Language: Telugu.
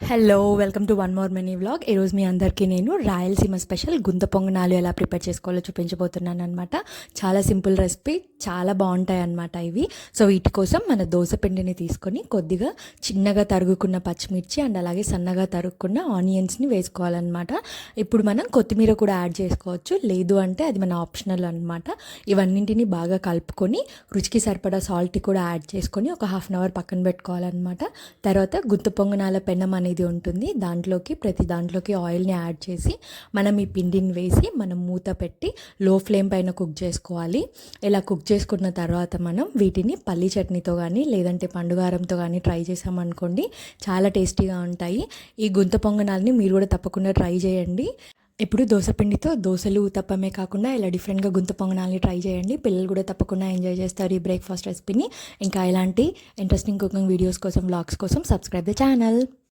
Hello welcome to one more mini vlog. ఈరోజు మీ అందరికీ నేను రాయలసీమ స్పెషల్ గుంత పొంగనాలు ఎలా ప్రిపేర్ చేసుకోవాలో చూపించబోతున్నాను అనమాట. చాలా సింపుల్ రెసిపీ, చాలా బాగుంటాయి అన్నమాట ఇవి. సో వీటి కోసం మన దోశ పిండిని తీసుకొని కొద్దిగా చిన్నగా తరుగుకున్న పచ్చిమిర్చి అండ్ అలాగే సన్నగా తరుగుకున్న ఆనియన్స్ని వేసుకోవాలన్నమాట. ఇప్పుడు మనం కొత్తిమీర కూడా యాడ్ చేసుకోవచ్చు, లేదు అంటే అది మన ఆప్షనల్ అనమాట. ఇవన్నింటినీ బాగా కలుపుకొని రుచికి సరిపడా సాల్ట్ కూడా యాడ్ చేసుకొని ఒక హాఫ్ అన్ అవర్ పక్కన పెట్టుకోవాలన్నమాట. తర్వాత గుంత పొంగనాల పెనం అనేది ఉంటుంది, ప్రతి దాంట్లోకి ఆయిల్ని యాడ్ చేసి మనం ఈ పిండిని వేసి మనం మూత పెట్టి లో ఫ్లేమ్ పైన కుక్ చేసుకోవాలి. ఇలా కుక్ చేసుకున్న తర్వాత మనం వీటిని పల్లి చట్నీతో కానీ లేదంటే పండుగారంతో కానీ ట్రై చేసామనుకోండి, చాలా టేస్టీగా ఉంటాయి. ఈ గుంత పొంగనాలని మీరు కూడా తప్పకుండా ట్రై చేయండి. ఇప్పుడు దోశపిండితో దోశలు ఉతప్పమే కాకుండా ఇలా డిఫరెంట్గా గుంత పొంగనాలని ట్రై చేయండి. పిల్లలు కూడా తప్పకుండా ఎంజాయ్ చేస్తారు ఈ బ్రేక్ఫాస్ట్ రెసిపీని. ఇంకా ఇలాంటి ఇంట్రెస్టింగ్ కుకింగ్ వీడియోస్ కోసం, వ్లాగ్స్ కోసం సబ్స్క్రైబ్ ద ఛానల్.